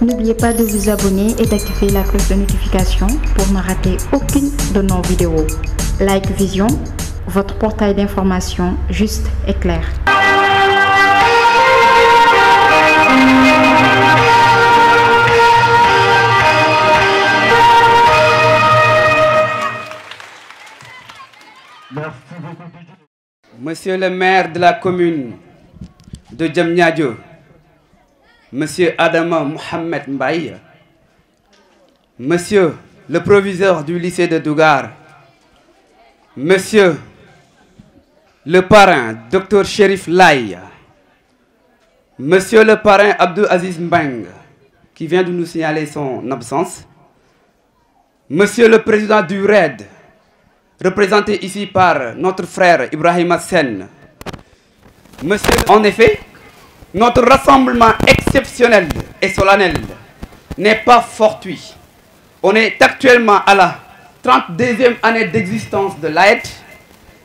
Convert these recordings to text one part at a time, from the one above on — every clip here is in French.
N'oubliez pas de vous abonner et d'activer la cloche de notification pour ne rater aucune de nos vidéos. Like Vision, votre portail d'information juste et clair. Monsieur le maire de la commune de Diamniadio, Monsieur Adama Mohamed Mbaye, Monsieur le proviseur du lycée de Dougar, Monsieur le parrain Dr Chérif Laye, Monsieur le parrain Abdou Aziz Mbeng, qui vient de nous signaler son absence, Monsieur le président du RAID, représenté ici par notre frère Ibrahima Sen. Monsieur, en effet, notre rassemblement exceptionnel et solennel n'est pas fortuit. On est actuellement à la 32e année d'existence de l'AED,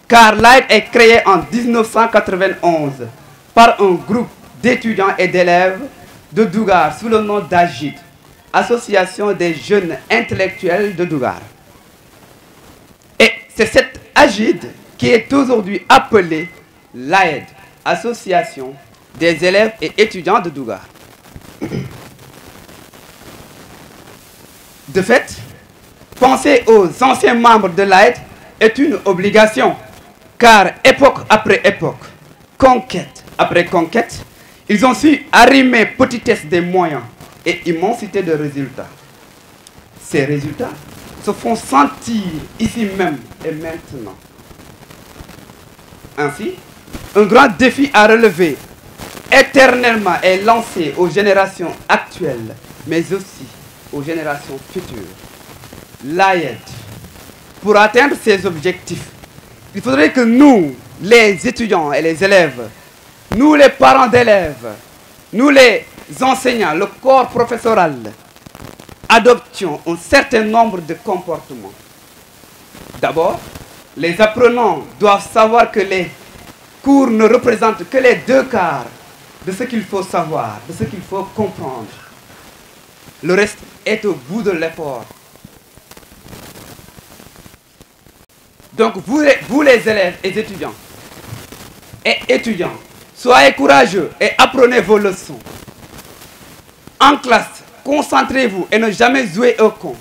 car l'AED est créée en 1991 par un groupe d'étudiants et d'élèves de Dougar sous le nom d'AGID, Association des jeunes intellectuels de Dougar. Et c'est cette AGID qui est aujourd'hui appelée l'AED, Association des élèves et étudiants de Dougar. De fait, penser aux anciens membres de l'AED est une obligation, car époque après époque, conquête après conquête, ils ont su arrimer petitesse des moyens et immensité de résultats. Ces résultats se font sentir ici même et maintenant. Ainsi, un grand défi à relever éternellement est lancé aux générations actuelles, mais aussi aux générations futures. L'AED, pour atteindre ces objectifs, il faudrait que nous, les étudiants et les élèves, nous les parents d'élèves, nous les enseignants, le corps professoral, adoptions un certain nombre de comportements. D'abord, les apprenants doivent savoir que les cours ne représentent que les 2/4 de ce qu'il faut savoir, de ce qu'il faut comprendre. Le reste est au bout de l'effort. Donc vous les élèves et étudiants, soyez courageux et apprenez vos leçons. En classe, concentrez-vous et ne jamais jouer au con.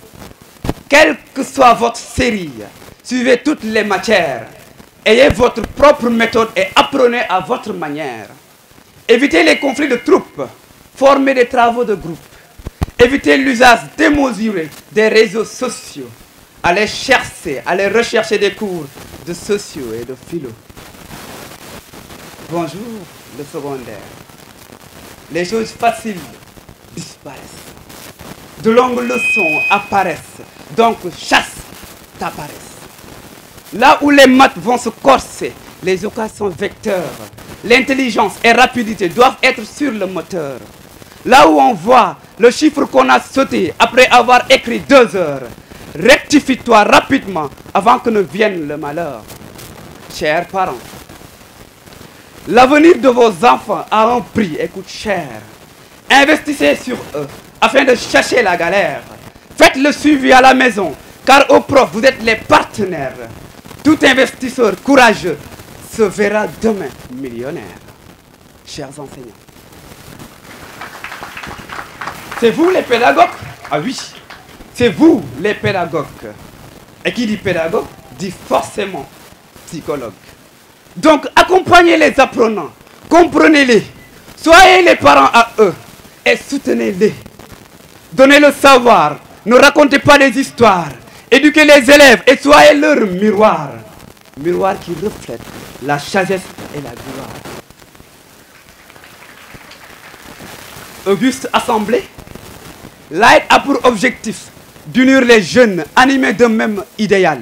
Quelle que soit votre série, suivez toutes les matières. Ayez votre propre méthode et apprenez à votre manière. Évitez les conflits de troupes. Formez des travaux de groupe. Évitez l'usage démesuré des réseaux sociaux. Allez rechercher des cours de sociaux et de philo. Bonjour, le secondaire. Les choses faciles disparaissent. De longues leçons apparaissent. Donc, chasse t'apparaissent. Là où les maths vont se corser, les occasions vecteurs, l'intelligence et rapidité doivent être sur le moteur. Là où on voit le chiffre qu'on a sauté après avoir écrit 2 heures, rectifie-toi rapidement avant que ne vienne le malheur. Chers parents, l'avenir de vos enfants a un prix et coûte cher. Investissez sur eux afin de chercher la galère. Faites le suivi à la maison, car au prof, vous êtes les partenaires. Tout investisseur courageux se verra demain millionnaire. Chers enseignants, c'est vous les pédagogues? Ah oui, c'est vous les pédagogues. Et qui dit pédagogue dit forcément psychologue. Donc accompagnez les apprenants, comprenez-les, soyez les parents à eux et soutenez-les. Donnez le savoir, ne racontez pas des histoires. Éduquez les élèves et soyez leur miroir. Miroir qui reflète la sagesse et la gloire. Auguste Assemblée, l'AED a pour objectif d'unir les jeunes animés d'un même idéal.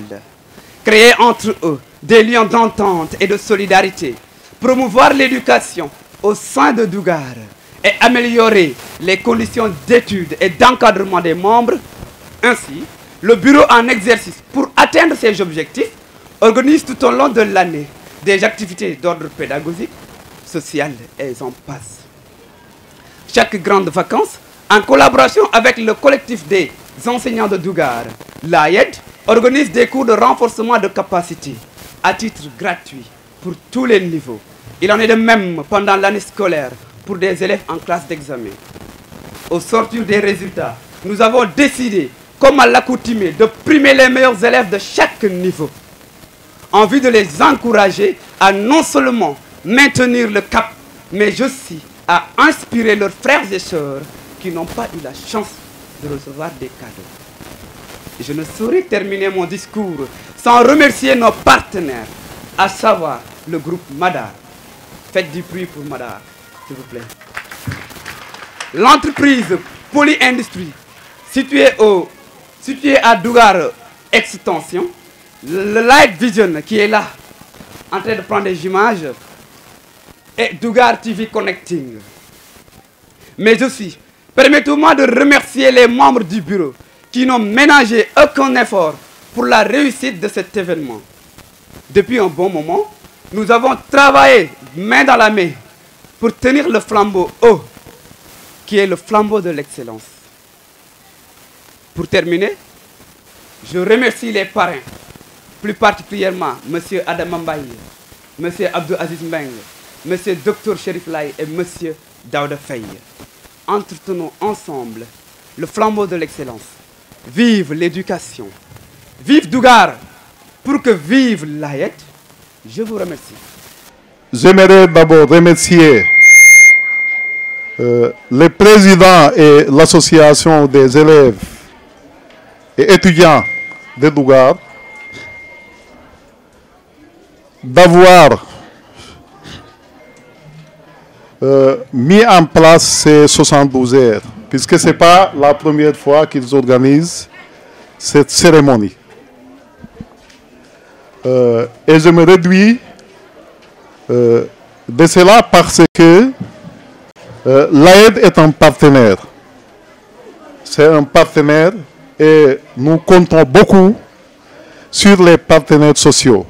Créer entre eux des liens d'entente et de solidarité. Promouvoir l'éducation au sein de Dougar et améliorer les conditions d'études et d'encadrement des membres. Ainsi, le bureau en exercice pour atteindre ces objectifs organise tout au long de l'année des activités d'ordre pédagogique, social et j'en passe. Chaque grande vacances en collaboration avec le collectif des enseignants de Dougar, l'AED organise des cours de renforcement de capacité à titre gratuit pour tous les niveaux. Il en est de même pendant l'année scolaire pour des élèves en classe d'examen. Au sortir des résultats, nous avons décidé, comme à l'accoutumée, de primer les meilleurs élèves de chaque niveau, en vue de les encourager à non seulement maintenir le cap, mais aussi à inspirer leurs frères et sœurs qui n'ont pas eu la chance de recevoir des cadeaux. Je ne saurais terminer mon discours sans remercier nos partenaires, à savoir le groupe Madar. Faites du bruit pour Madar, s'il vous plaît. L'entreprise Polyindustrie, située à Dougar Extension, le Light Vision qui est là, en train de prendre des images, et Dougar TV Connecting. Mais aussi, permettez-moi de remercier les membres du bureau qui n'ont ménagé aucun effort pour la réussite de cet événement. Depuis un bon moment, nous avons travaillé main dans la main pour tenir le flambeau haut, qui est le flambeau de l'excellence. Pour terminer, je remercie les parrains, plus particulièrement M. Adam Mbaye, M. Abdou Aziz Mbeng, M. Dr Sherif Lai et M. Daouda Faye. Entretenons ensemble le flambeau de l'excellence. Vive l'éducation. Vive Dougar. Pour que vive l'AED. Je vous remercie. J'aimerais d'abord remercier le président et l'association des élèves et étudiants de Dougar d'avoir mis en place ces 72 heures, puisque ce n'est pas la première fois qu'ils organisent cette cérémonie. Et je me réjouis de cela parce que l'AED est un partenaire. C'est un partenaire et nous comptons beaucoup sur les partenaires sociaux,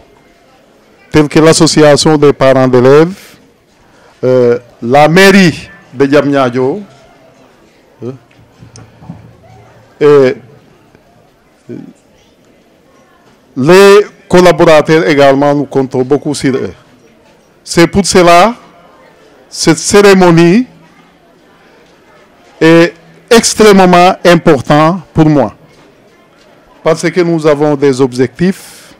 tels que l'association des parents d'élèves, la mairie de Diamniadio, et les collaborateurs également, nous comptons beaucoup sur eux. C'est pour cela cette cérémonie est extrêmement importante pour moi. Parce que nous avons des objectifs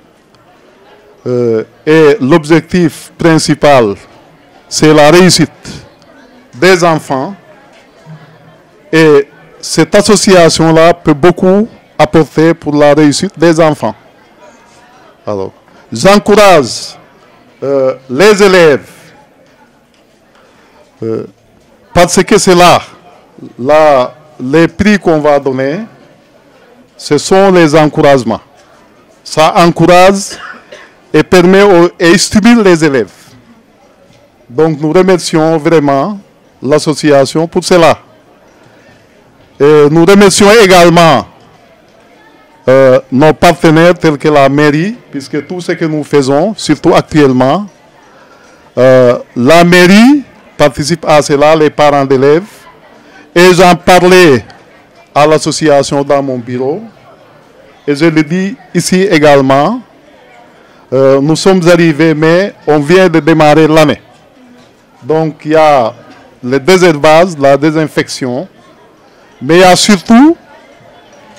et l'objectif principal, c'est la réussite des enfants. Et cette association-là peut beaucoup apporter pour la réussite des enfants. Alors, j'encourage les élèves parce que c'est là, les prix qu'on va donner, ce sont les encouragements. Ça encourage et permet et stimule les élèves. Donc nous remercions vraiment l'association pour cela. Et nous remercions également nos partenaires tels que la mairie, puisque tout ce que nous faisons, surtout actuellement, la mairie participe à cela, les parents d'élèves. Et j'en parlais à l'association dans mon bureau. Et je le dis ici également, nous sommes arrivés, mais on vient de démarrer l'année. Donc il y a le désherbage, la désinfection, mais il y a surtout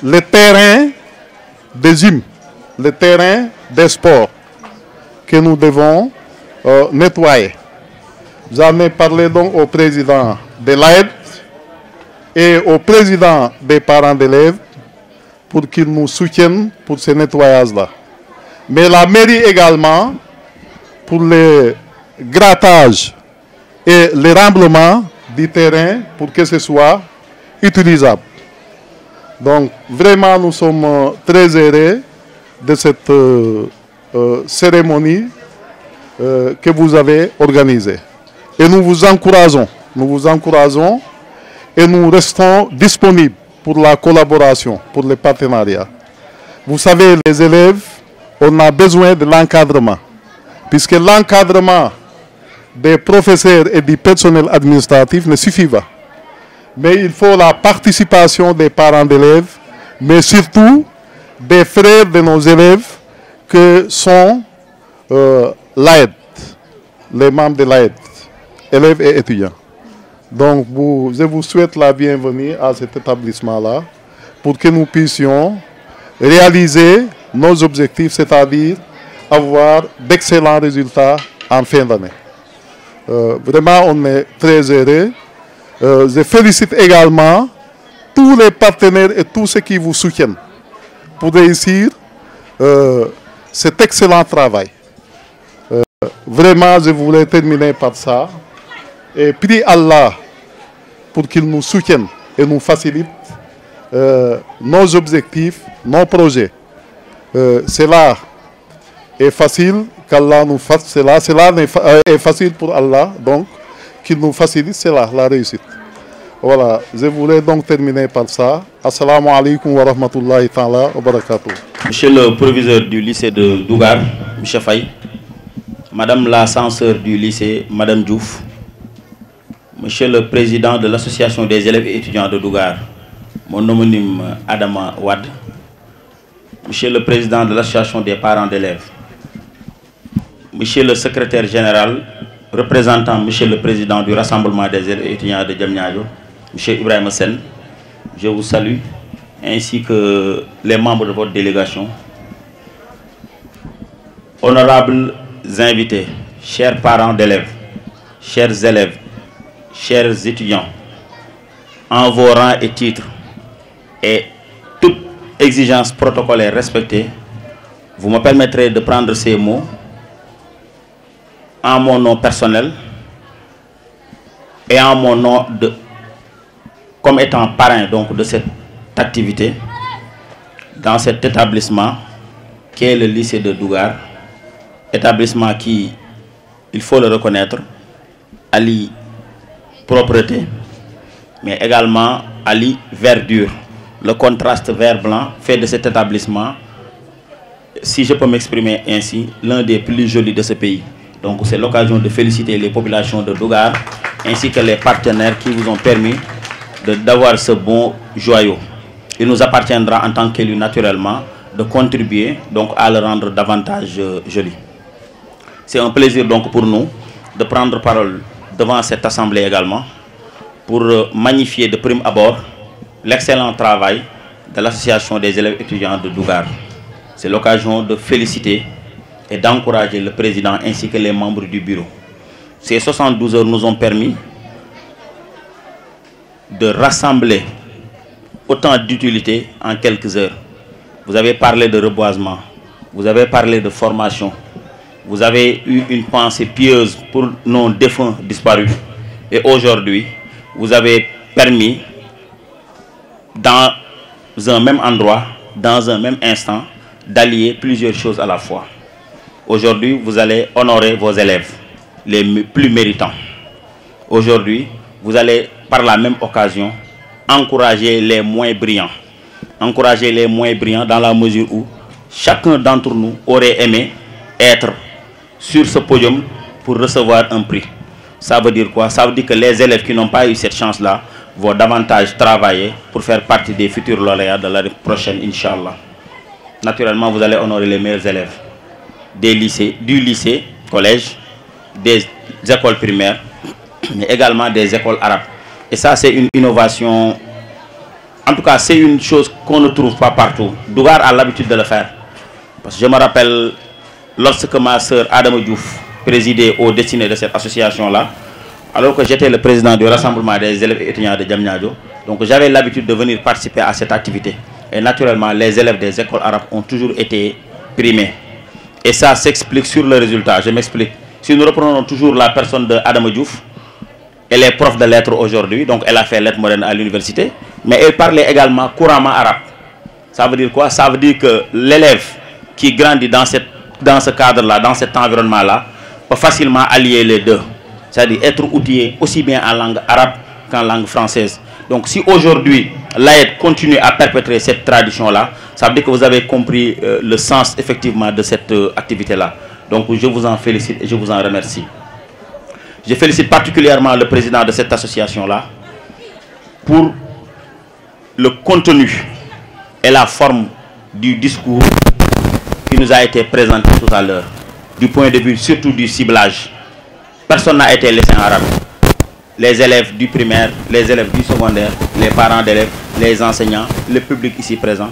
le terrain des gym, le terrain des sports que nous devons nettoyer. J'en ai parlé donc au président de l'AED et au président des parents d'élèves pour qu'ils nous soutiennent pour ce nettoyage-là. Mais la mairie également pour le grattage et le remblement du terrain pour que ce soit utilisable. Donc vraiment nous sommes très heureux de cette cérémonie que vous avez organisée. Et nous vous encourageons et nous restons disponibles pour la collaboration, pour le partenariat. Vous savez, les élèves, on a besoin de l'encadrement, puisque l'encadrement des professeurs et du personnel administratif ne suffit pas. mais il faut la participation des parents d'élèves, mais surtout des frères de nos élèves que sont l'AED, les membres de l'AED, élèves et étudiants. Donc je vous souhaite la bienvenue à cet établissement-là pour que nous puissions réaliser nos objectifs, c'est-à-dire avoir d'excellents résultats en fin d'année. Vraiment, on est très heureux. Je félicite également tous les partenaires et tous ceux qui vous soutiennent pour réussir cet excellent travail. Vraiment, je voulais terminer par ça et prier Allah pour qu'il nous soutienne et nous facilite nos objectifs, nos projets. Cela est facile qu'Allah nous fasse cela. Cela est facile pour Allah, donc qu'il nous facilite cela, la réussite. Voilà, je voulais donc terminer par ça. Assalamu alaikum wa rahmatullahi ta'ala wa barakatuh. Monsieur le proviseur du lycée de Dougar, M. Faye, Madame la censeur du lycée, Madame Diouf, Monsieur le président de l'association des élèves et étudiants de Dougar, mon homonyme Adama Wad, Monsieur le président de l'association des parents d'élèves, Monsieur le secrétaire général, représentant Monsieur le président du rassemblement des élèves et étudiants de Diamniadio, Monsieur Ibrahim Sen, je vous salue, ainsi que les membres de votre délégation. Honorables invités, chers parents d'élèves, chers élèves, chers étudiants, en vos rangs et titres, et toute exigence protocolaire respectée, vous me permettrez de prendre ces mots en mon nom personnel et en mon nom comme étant parrain donc, de cette activité dans cet établissement qui est le lycée de Dougar, établissement qui, il faut le reconnaître, allie propreté, mais également allie verdure. Le contraste vert-blanc fait de cet établissement, si je peux m'exprimer ainsi, l'un des plus jolis de ce pays. Donc c'est l'occasion de féliciter les populations de Dougar ainsi que les partenaires qui vous ont permis d'avoir ce bon joyau. Il nous appartiendra en tant qu'élus naturellement de contribuer donc à le rendre davantage joli. C'est un plaisir donc pour nous de prendre parole devant cette assemblée également pour magnifier de prime abord l'excellent travail de l'association des élèves étudiants de Dougar. C'est l'occasion de féliciter et d'encourager le président ainsi que les membres du bureau. Ces 72 heures nous ont permis de rassembler autant d'utilité en quelques heures. Vous avez parlé de reboisement, vous avez parlé de formation, vous avez eu une pensée pieuse pour nos défunts disparus. Et aujourd'hui, vous avez permis, dans un même endroit, dans un même instant, d'allier plusieurs choses à la fois. Aujourd'hui, vous allez honorer vos élèves, les plus méritants. Aujourd'hui, vous allez, par la même occasion, encourager les moins brillants. Encourager les moins brillants dans la mesure où chacun d'entre nous aurait aimé être sur ce podium pour recevoir un prix. Ça veut dire quoi? Ça veut dire que les élèves qui n'ont pas eu cette chance-là vont davantage travailler pour faire partie des futurs lauréats de l'année prochaine, Inch'Allah. Naturellement, vous allez honorer les meilleurs élèves des lycées, du lycée, collège, des écoles primaires, mais également des écoles arabes. Et ça, c'est une innovation. En tout cas, c'est une chose qu'on ne trouve pas partout. Dougar a l'habitude de le faire. Parce que je me rappelle, lorsque ma sœur Adama Diouf présidait au destiné de cette association-là, alors que j'étais le président du rassemblement des élèves et étudiants de Diamniadio, donc j'avais l'habitude de venir participer à cette activité. Et naturellement, les élèves des écoles arabes ont toujours été primés. Et ça s'explique sur le résultat. Je m'explique. Si nous reprenons toujours la personne de Adama Diouf, elle est prof de lettres aujourd'hui, donc elle a fait lettres modernes à l'université, mais elle parlait également couramment arabe. Ça veut dire quoi? Ça veut dire que l'élève qui grandit dans ce cadre-là, dans cet environnement-là, peut facilement allier les deux. C'est-à-dire être outillé aussi bien en langue arabe qu'en langue française. Donc si aujourd'hui l'AED continue à perpétrer cette tradition-là, ça veut dire que vous avez compris le sens effectivement de cette activité-là. Donc je vous en félicite et je vous en remercie. Je félicite particulièrement le président de cette association-là, pour le contenu et la forme du discours qui nous a été présenté tout à l'heure, du point de vue surtout du ciblage. Personne n'a été laissé en rade. Les élèves du primaire, les élèves du secondaire, les parents d'élèves, les enseignants, le public ici présent,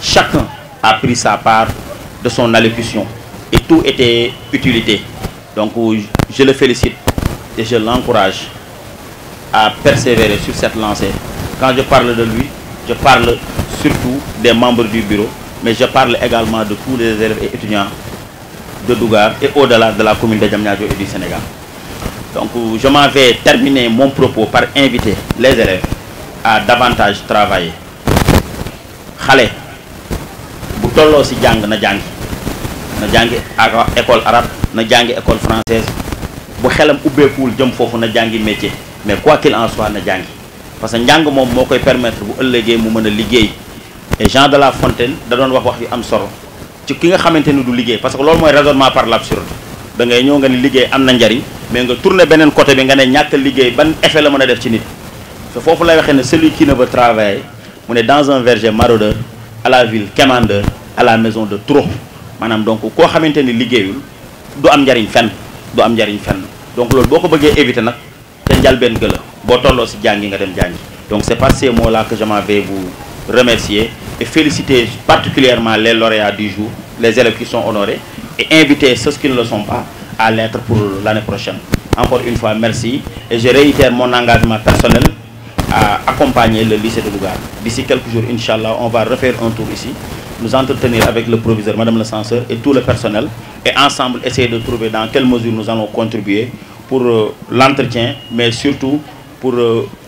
chacun a pris sa part de son allocution et tout était utilité. Donc je le félicite et je l'encourage à persévérer sur cette lancée. Quand je parle de lui, je parle surtout des membres du bureau, mais je parle également de tous les élèves et étudiants de Dougar et au-delà de la commune de Diamniadio et du Sénégal. Donc je m'en vais terminer mon propos par inviter les élèves à davantage travailler. Xalé bu tolloo ci jàng na jàngi école arabe na jàngi école française bu xelam ubbeekuwul jëm foofu na jàngi métier, mais quoi qu'il en soit na jàngi parce que njàng moom moo koy permettre bu ëllëgee mu mën a liggéey. Et Jean de La Fontaine da doon wax yu am solo ci ki nga xamante ni du liggéey parce que loolu mooy raisonnement par l'absurde da ngay ñëw nga ni liggéey am na njariñ mais nga tourner beneen côté bi nga ne ñàkk liggéey ban effet la mën a def ci nit te foofu lay waxee ne celui qui ne veut travailler mu ne dans un verger maraudeur, à la ville quémandeur, à la maison de trop maanaam donc koo xamante ni liggéeyul du am njariñ fenn du am njariñ fenn donc loolu boo ko bëggee éviter nag te njalbeen gëla boo tolloo si jàngi nga dem jàngi. Donc c'est par ces mots là que je m'en vais vous remercier et féliciter particulièrement les lauréats du jour, les élèves qui sont honorés, et inviter ceux qui ne le sont pas à l'être pour l'année prochaine. Encore une fois, merci, et je réitère mon engagement personnel à accompagner le lycée de Dougar. D'ici quelques jours, Inch'Allah, on va refaire un tour ici, nous entretenir avec le proviseur, Madame le censeur, et tout le personnel, et ensemble essayer de trouver dans quelle mesure nous allons contribuer pour l'entretien, mais surtout pour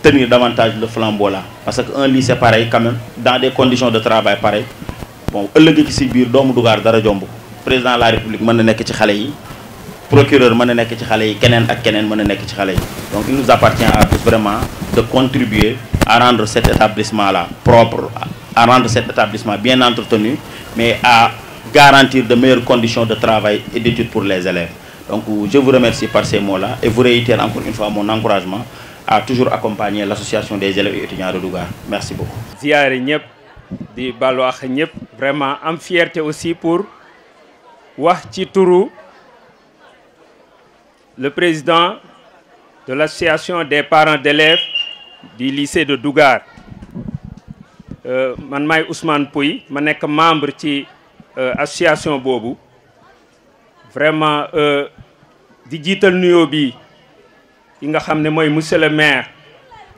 tenir davantage le flambeau là. Parce qu'un lycée pareil, quand même, dans des conditions de travail pareilles, bon, président de la République, procureur, donc il nous appartient à tous vraiment de contribuer à rendre cet établissement là propre, à rendre cet établissement bien entretenu, mais à garantir de meilleures conditions de travail et d'études pour les élèves. Donc je vous remercie par ces mots là et vous réitère encore une fois mon encouragement à toujours accompagner l'association des élèves et étudiants de Dougar. Merci beaucoup. Ziaré ñep di balu ak ñep vraiment am fierté aussi pour wax ci turu le président de l'association des parents d'élèves du lycée de Dougar. Man may Ousmane Pouy, ma nek membre ci association bobu. Vraiment di jiital nuyo bi yi nga xamné moy monsieur le maire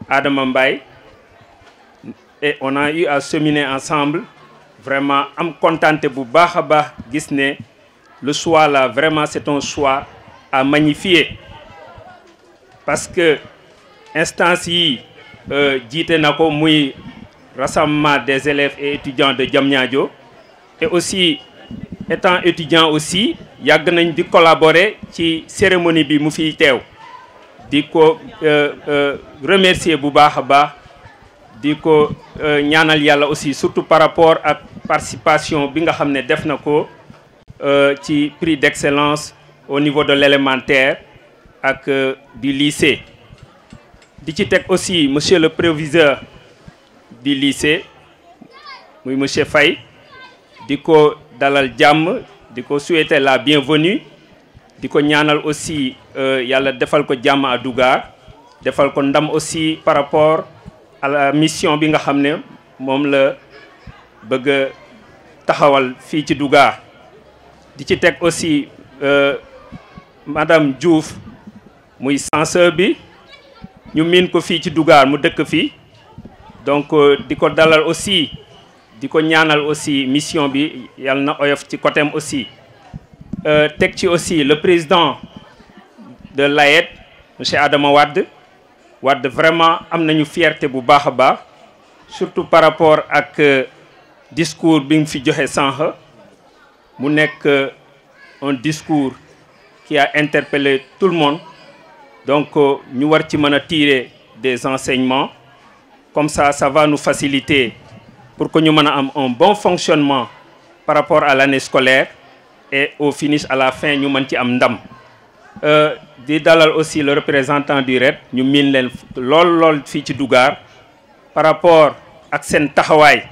Adama Mbaye, et on a eu à cheminer ensemble vraiment am contenté bu baax a baax gis né le choix là vraiment c'est un choix à magnifier parce que instance yi jité nako muy rassemblement des élèves et étudiants de Diamniadio, et aussi étant étudiant aussi yag nañ di collaborer ci cérémonie bi mu fi tew di ko remercier bu baax a baax di ko ñaanal yalla aussi surtout par rapport à participation bi nga xamné def nako ci prix d'excellence au niveau de l'élémentaire ak du lycée. Di ci tek aussi monsieur le proviseur du lycée muy monsieur Faye di ko dalal jàmm di ko souhaiter la bienvenue di ko ñaanal aussi yalla defal ko jàmm à Dougar defal ko ndam aussi par rapport à la mission bi nga xamné mom la bëgg taxawal fi ci Dougar. Di ci tek aussi madame Diouf muy censeur bi ñu min ko fi ci Dougar mu dëkk fi, donc diko dalal aussi diko ñaanal aussi mission bi yalla na oyof ci côté aussi. Tek ci aussi le président de l'AED monsieur Adama Wade vraiment am nañu fierté bu baax a baax surtout par rapport ak discours bi mu fi joxe sànq mu nekk un discours qui a interpellé tout le monde, donc ñu war ci mën a tirer des enseignements comme ça va nous faciliter pour que ñu mën a am un bon fonctionnement par rapport à l'année scolaire et au finish à la fin ñu mën ci am ndam. Di dalal aussi le représentant du RED ñu min leen lool fi ci Dougar par rapport ak seen taxawaay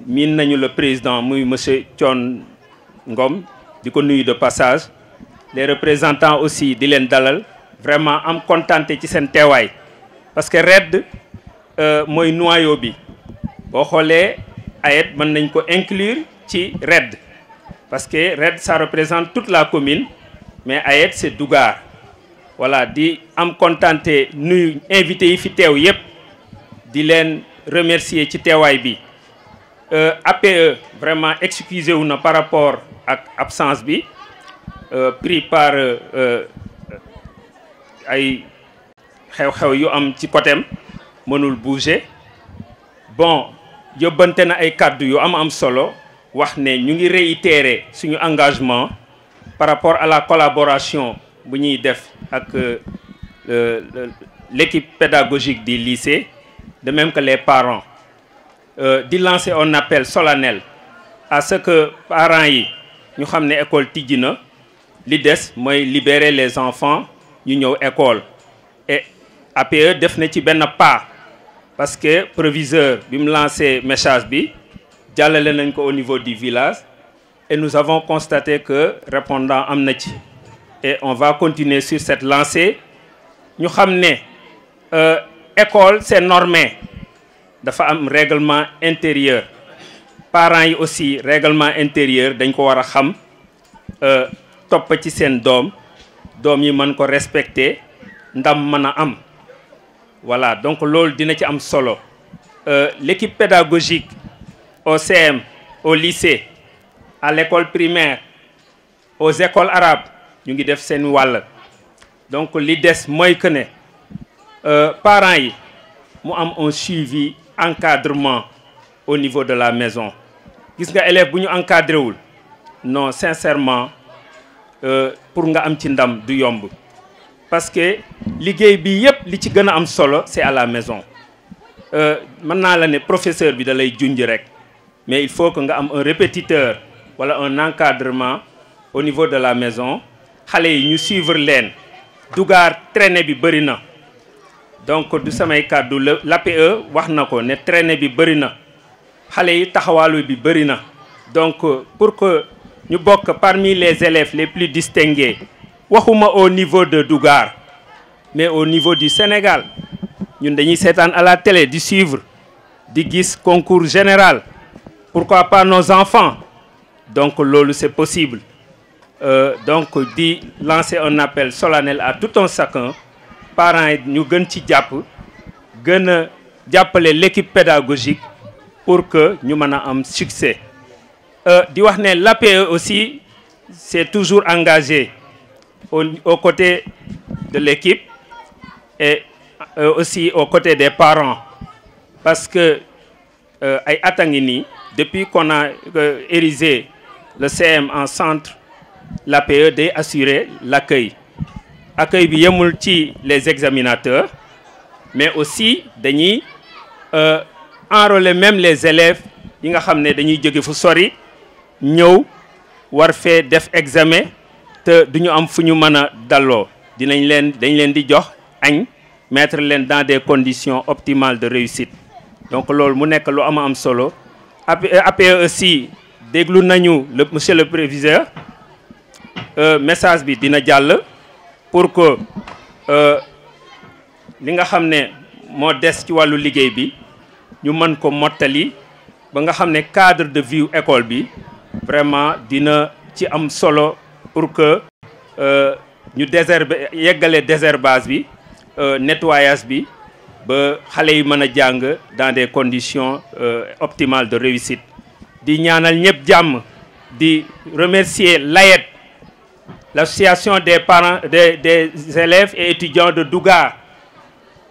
miin nañu le président muy monsieur Thione Ngom di ko nuyu de passage les représentants aussi di leen dalal vraiment am contenté ci seen teewaay parce que RED mooy noyau bi boo xoolee AED mën nañ ko inclure ci RED parce que RED ça représente toute la commune mais AED c'est Dougar voilà di am contenté nuyu invité yi fi teew yépp di leen remercier ci teewaay bi APE vraiment excusé wu na par rapport ak absence bi pris par ay xew-xew yu am ci côtéem mënul bouger bon yóbbante na ay kàddu yu am solo wax ne ñu ngi réitérer suñu engagement par rapport à la collaboration bu ñuy def ak l'équipe pédagogique du lycée de même que les parents di lancer un appel solennel à ce que parents yi ñu xam ne école tijji na li des mooy libérer les enfants ñu ñëw école et APE def na ci benn pas parce que proviseur bi mu lancé message bi jàllale nañ ko au niveau du village et nous avons constaté que répondant am na ci et on va continuer sur cette lancée ñu xam ne école c'est normé dafa am règlement intérieur parents yi aussi règlement intérieur dañ ko war a xam topp ci seen doom yi mën ko respecter ndam mën a am voilà donc loolu dina ci am solo l'équipe pédagogique au CM au lycée à l'école primaire aux écoles arabes ñu ngi def seen wàll donc li des mooy que ne parents yi mu am un suivi encadrement au niveau de la maison gis nga élève bu ñu encadré wul non sincèrement pour nga am ci ndam du yomb parce que liggéey bi yépp li ci gën a am solo c'est à la maison mën naa la ne professeur bi da lay junj rek mais il faut que nga am un répétiteur wala un encadrement au niveau de la maison xale yi ñu suivre leen Dougar traîner bi bëri na donc du samay kàddu l'APE wax na ko ne traîner bi bëri na xale yi taxawaalu bi bëri na donc pour que ñu bokk parmi les élèves les plus distingués waxuma au niveau de Dougar mais au niveau du Sénégal ñun dañuy seetaan à la télé di suivre di gis concours général pourquoi pas nos enfants donc loolu c'est possible donc di lancer un appel solennel à tout un chacun parents yi ñu gën ci jàpp gën a jàppale l'équipe pédagogique pour que ñu mën a am succès di wax ne l'APE aussi c'est toujours engagé aux côtés de l'équipe et aussi aux côtés des parents parce que ay at a ngi nii depuis qu'on a érigé le CM en centre l'APE day assurer l'accueil bi yemul ci les examinateurs mais aussi dañuy enrôler même les élèves yi nga xam ne dañuy jóge fu sori ñëw war fee def examen te duñu am fu ñu mën a dalloo dañ leen di jox añ mettre leen dans des conditions optimales de réussite donc loolu mu nekk lu am solo APE aussi déglu nañu monsieur le préviseur message bi dina jàll pour que li nga xam ne moo des ci wàllu liggéey bi ñu mën ko mottali ba nga xam ne cadre de vie école bi vraiment dina ci am solo pour que ñu yeggale désherbage bi nettoyage bi ba xale yi mën a jàng dans des conditions optimales de réussite di ñaanal ñëpp jàmm di remercier l'AED l'association des parents des élèves et étudiants de Dougar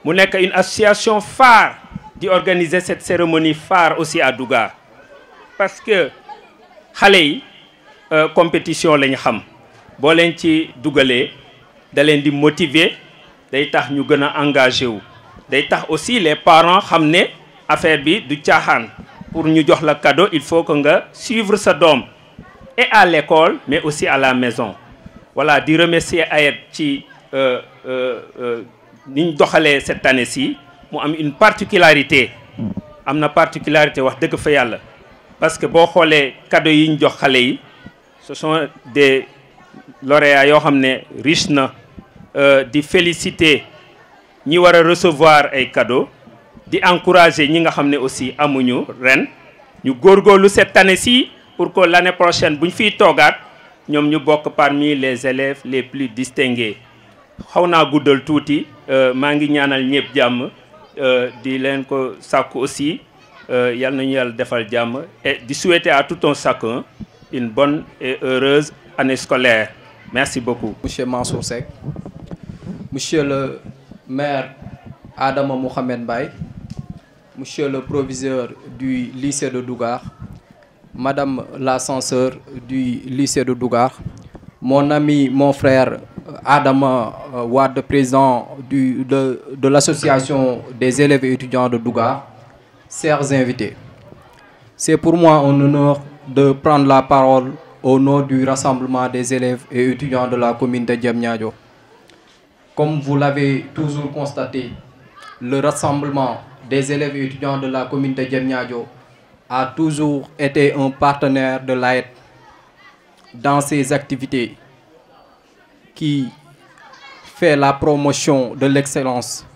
mu nekk une association phare di organiser cette cérémonie phare aussi à Dougar parce que xale yi compétition lañu xam boo leen ci dugalee da leen di motiver day tax ñu gën a engagé wu day tax aussi les parents xam ne affaire bi du caaxaan pour ñu jox la cadeau il faut que nga suivre sa doom et à l'école mais aussi à la maison voilà di remercier AED ci ni ñu doxalee cette année-ci mu am une particularité am na particularité wax dëgg fa yàlla parce que boo xoolee cadeau yi ñu jox xale yi ce sont des lauréats yoo xam ne riche na di féliciter ñi war a recevoir ay cadeaux di encourager ñi nga xam ne aussi amuñu ren ñu góorgóorlu cette année-ci pour que l'année prochaine bu ñu fiy toogaat ñoom ñu bokk parmi les élèves les plus distingués xaw naa guddal tuuti maa ngi ñaanal ñëpp jàmm di leen ko sàkku aussi yal nañu yàlla defal jàmm et di souhaiter à tout un chacun une bonne et heureuse année scolaire. Merci beaucoup. Monsieur Mansour Seck, Monsieur le maire Adama Mohamed Baye, Monsieur le proviseur du lycée de Dougar, Madame la censeur du lycée de Dougar, mon ami, mon frère Adama Wade, président de l'association des élèves et étudiants de Dougar, chers invités. C'est pour moi un honneur de prendre la parole au nom du rassemblement des élèves et étudiants de la commune de Diamniadio. Comme vous l'avez toujours constaté, le rassemblement des élèves et étudiants de la commune de Diamniadio a toujours été un partenaire de l'AED dans ses activités qui fait la promotion de l'excellence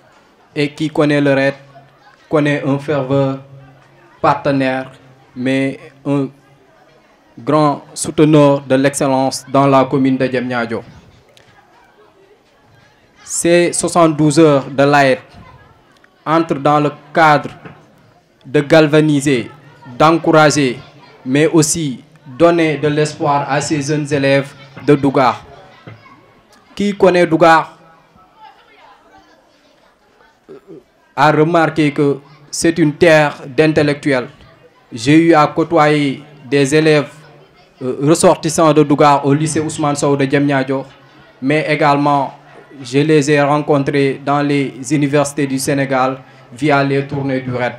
et qui connaît le RAID, connaît un fervent partenaire, mais un grand souteneur de l'excellence dans la commune de Diamniadio. Ces 72 heures de l'AED entrent dans le cadre de galvaniser, d'encourager, mais aussi donner de l'espoir à ces jeunes élèves de Dougar. Qui connaît Dougar a remarqué que c'est une terre d'intellectuels. J'ai eu à côtoyer des élèves ressortissants de Dougar au lycée Ousmane Sow de Diamniadio, mais également je les ai rencontrés dans les universités du Sénégal via les tournées du RAID.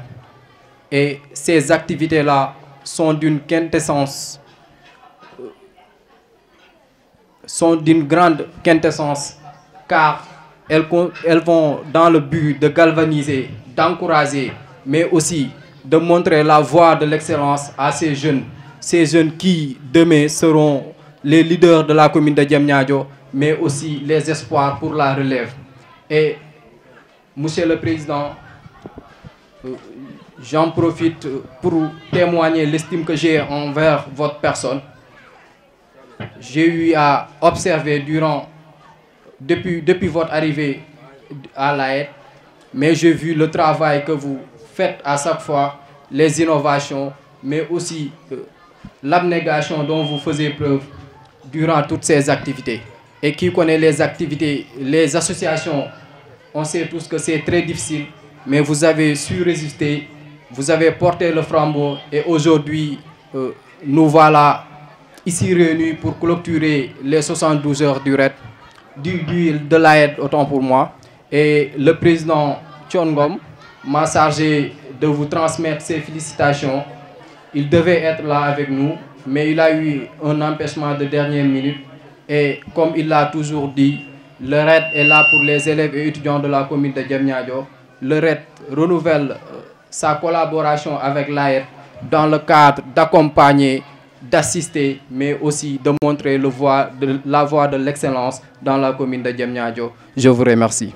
Et ces activités-là sont d'une quintessence, sont d'une grande quintessence, car elles vont dans le but de galvaniser, d'encourager, mais aussi de montrer la voie de l'excellence à ces jeunes qui demain seront les leaders de la commune de Diamniadio, mais aussi les espoirs pour la relève. Et Monsieur le Président, j'en profite pour témoigner l'estime que j'ai envers votre personne. J'ai eu à observer depuis votre arrivée à l'AED, mais j'ai vu le travail que vous faites à chaque fois, les innovations, mais aussi l'abnégation dont vous faisiez preuve durant toutes ces activités. Et qui connaît les activités, les associations, on sait tous que c'est très difficile, mais vous avez su résister, vous avez porté le flambeau et aujourd'hui, nous voilà ici réunis pour clôturer les 72 heures du RAID, de l'AED autant pour moi. Et le président Thiongom m'a chargé de vous transmettre ses félicitations. Il devait être là avec nous, mais il a eu un empêchement de dernière minute. Et comme il l'a toujours dit, le RAID est là pour les élèves et étudiants de la commune de Diamniadio. Le RAID renouvelle sa collaboration avec l'AED dans le cadre d'accompagner, d'assister, mais aussi de montrer la voie de l'excellence dans la commune de Diamniadio. Je vous remercie.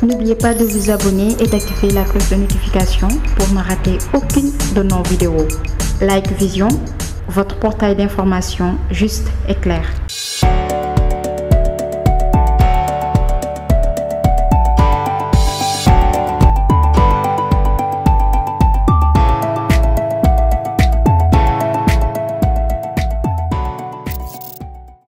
N'oubliez pas de vous abonner et d'activer la cloche de notification pour ne rater aucune de nos vidéos. Like Vision, votre portail d'information juste et clair.